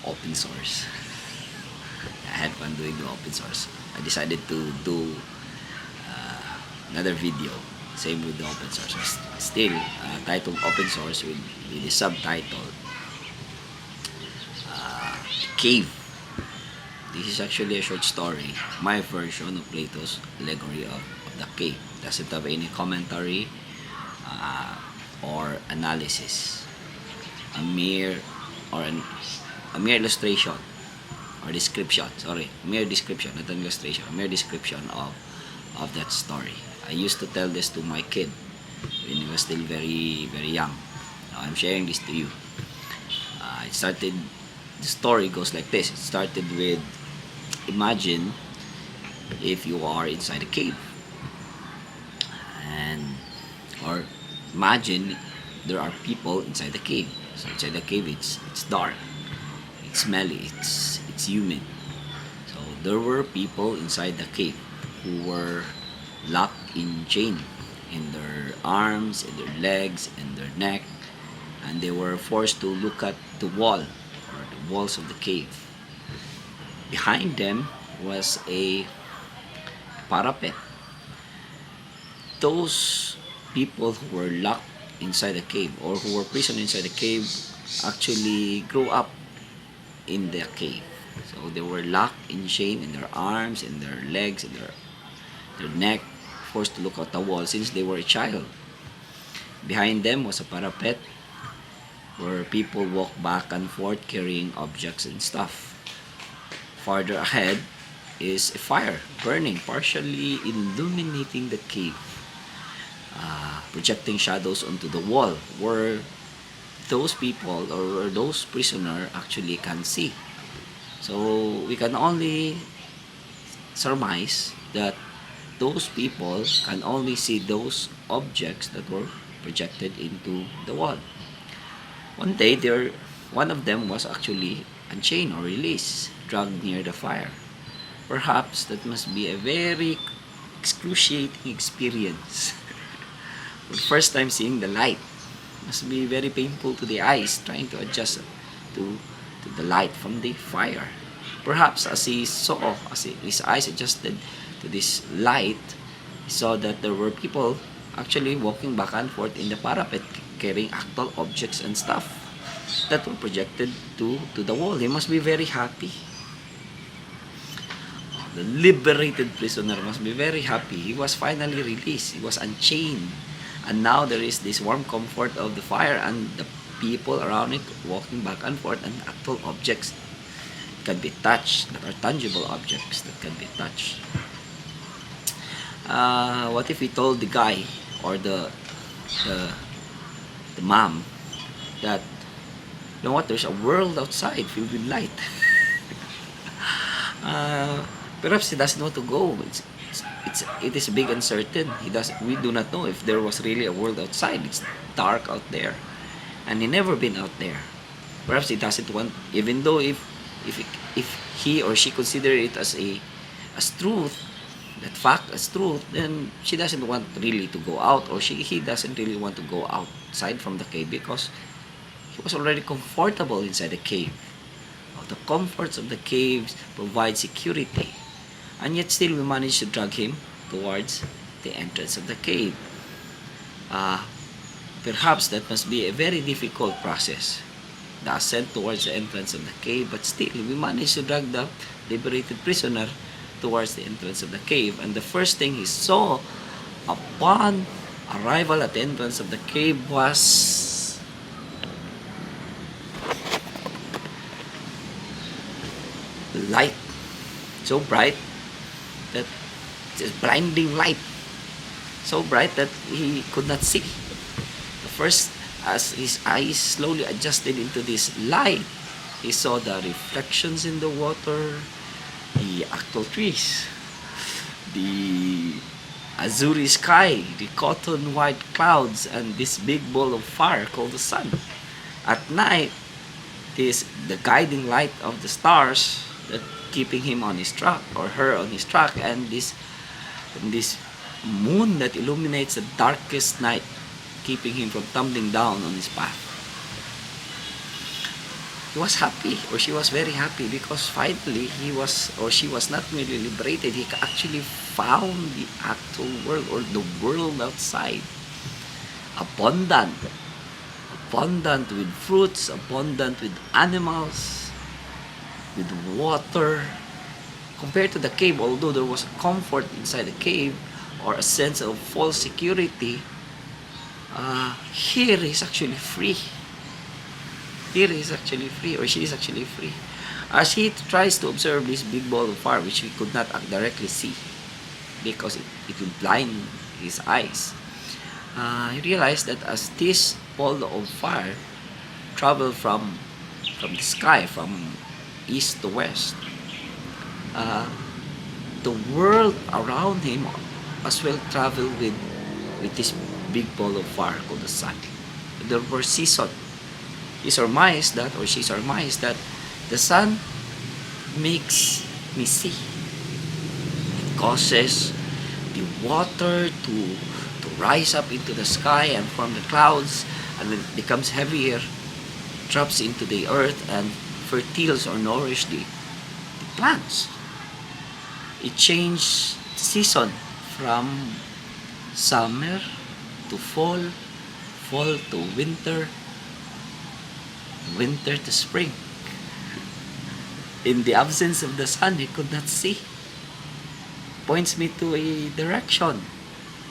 open source. I had fun doing the open source. I decided to do another video. Same with the open source. Still titled open source with the subtitle Cave. This is actually a short story, my version of Plato's Allegory of the Cave. Doesn't have any commentary or analysis. A mere illustration or description. Sorry, mere description, not an illustration. A mere description of that story. I used to tell this to my kid when he was still very young. Now I'm sharing this to you. The story goes like this. It started with, imagine if you are inside a cave, or imagine there are people inside the cave. So inside the cave, it's dark, it's smelly, it's humid. So there were people inside the cave who were locked in chain in their arms, in their legs, in their neck, and they were forced to look at the wall or the walls of the cave. Behind them was a parapet. Those people who were locked inside the cave or who were prisoners inside the cave actually grew up in the cave. So they were locked in chain in their arms, in their legs, in their neck, forced to look at the wall since they were a child. Behind them was a parapet where people walked back and forth carrying objects and stuff. Farther ahead is a fire burning, partially illuminating the cave, projecting shadows onto the wall where those people or those prisoners actually can see. So we can only surmise that those people can only see those objects that were projected into the wall. One day, one of them was actually unchained or released, dragged near the fire. Perhaps that must be a very excruciating experience. For the first time seeing the light, must be very painful to the eyes, trying to adjust to the light from the fire. Perhaps as his eyes adjusted to this light, he saw that there were people actually walking back and forth in the parapet, carrying actual objects and stuff that were projected to the wall. He must be very happy. The liberated prisoner must be very happy. He was finally released. He was unchained. And now there is this warm comfort of the fire and the people around it walking back and forth, and actual objects can be touched, that are tangible objects that can be touched. What if we told the guy or the mom that, you know what, there's a world outside filled with light? Perhaps he doesn't want to go. It is big uncertain. We do not know if there was really a world outside. It's dark out there, and he never been out there. Perhaps he doesn't want, even though if he or she consider it as truth, that fact as truth, then she doesn't want really to go out, or he doesn't really want to go outside from the cave because he was already comfortable inside the cave. The comforts of the caves provide security, and yet still we managed to drag him towards the entrance of the cave. Perhaps that must be a very difficult process, the ascent towards the entrance of the cave, but still we managed to drag the liberated prisoner towards the entrance of the cave. And the first thing he saw upon arrival at the entrance of the cave was light, so bright that it's blinding light, so bright that he could not see. The first, as his eyes slowly adjusted into this light, he saw the reflections in the water, the actual trees, the azure sky, the cotton white clouds, and this big ball of fire called the sun. At night, is the guiding light of the stars that keeping him on his track, or her on his track, and this moon that illuminates the darkest night, keeping him from tumbling down on his path. he was happy, or she was very happy, because finally he was, or she was not merely liberated, he actually found the actual world, or the world outside, abundant, abundant with fruits, abundant with animals, with water. Compared to the cave, although there was comfort inside the cave, or a sense of false security, here is actually free. Here is actually free, or she is actually free. As he tries to observe this big ball of fire, which we could not directly see because it would blind his eyes, he realized that as this ball of fire traveled from the sky, from east to west, the world around him as well traveled with this big ball of fire called the sun. There were seasons. He surmised that, or she surmised that, the sun makes me see. It causes the water to rise up into the sky and form the clouds, and it becomes heavier, drops into the earth, and fertiles or nourish the plants. It changed season from summer to fall, fall to winter, winter to spring. In the absence of the sun, he could not see. Points me to a direction,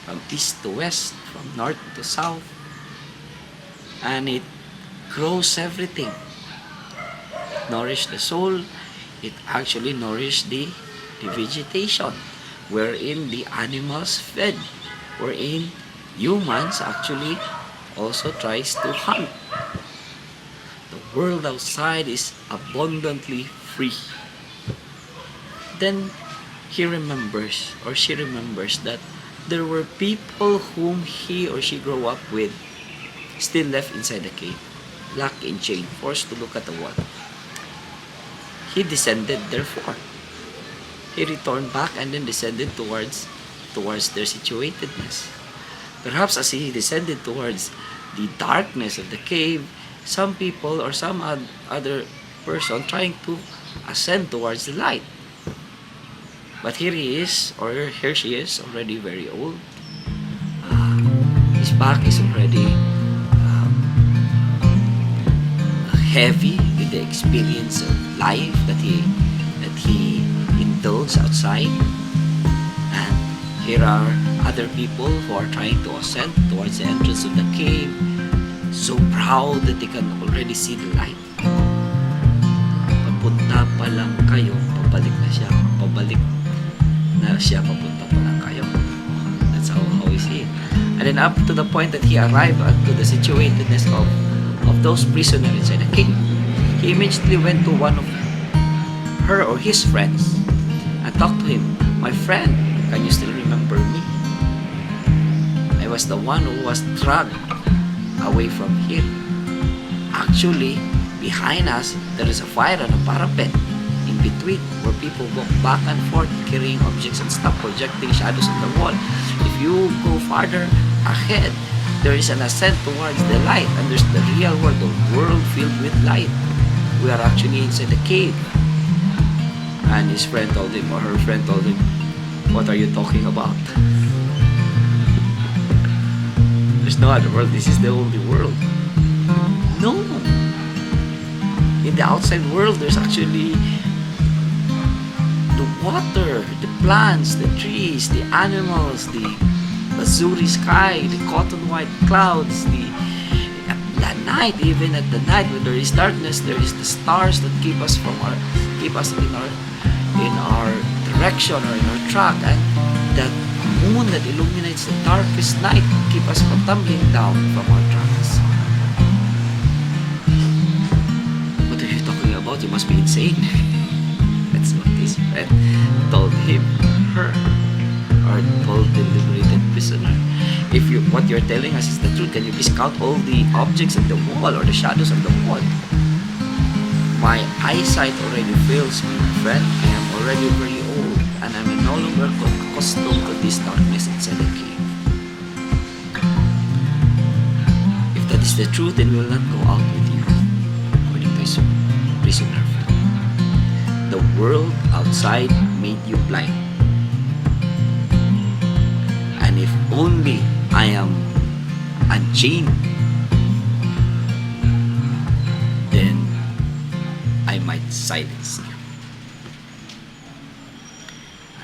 from east to west, from north to south, and it grows everything. It nourished the soul. It actually nourished the vegetation, wherein the animals fed, wherein humans actually also tries to hunt. The world outside is abundantly free. Then he remembers, or she remembers, that there were people whom he or she grew up with still left inside the cave, locked in chain, forced to look at the wall. He descended therefore. He returned back and then descended towards their situatedness. Perhaps as he descended towards the darkness of the cave, some people or some other person trying to ascend towards the light. But here he is, or here she is, already very old. His back is already heavy with the experience of life that he indulged outside. And here are other people who are trying to ascend towards the entrance of the cave, so proud that they can already see the light. Papunta pa lang kayo, pabalik na siya. Pabalik na siya, papunta pa lang kayo. That's how we see it. And then up to the point that he arrived to the situatedness of those prisoners inside the cave, he immediately went to one of her or his friends and talked to him. My friend, can you still remember me? I was the one who was dragged away from here. Actually, behind us, there is a fire and a parapet in between where people walk back and forth carrying objects and stuff, projecting shadows on the wall. If you go farther ahead, there is an ascent towards the light, and there's the real world, the world filled with light. We are actually inside the cave. And his friend told him, or her friend told him, what are you talking about? There's no other world. This is the only world. No. In the outside world, there's actually the water, the plants, the trees, the animals, the azure sky, the cotton white clouds, the night. Even at the night when there is darkness, there is the stars that keep us in our direction or in our track, and that moon that illuminates the darkest night keep us from tumbling down from our tracks. What are you talking about? You must be insane. That's what his friend told him, her, or told the liberated prisoner. If what you're telling us is the truth, can you please count all the objects on the wall or the shadows on the wall? My eyesight already fails me, my friend. I am already very old, and I'm no longer accustomed to this darkness inside the cave. If that is the truth, then we will not go out with you, according to prisoner felt. The world outside made you blind, and if only I am unchained, then I might silence you.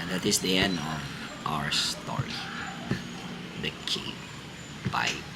And that is the end of our story, The King. Bye.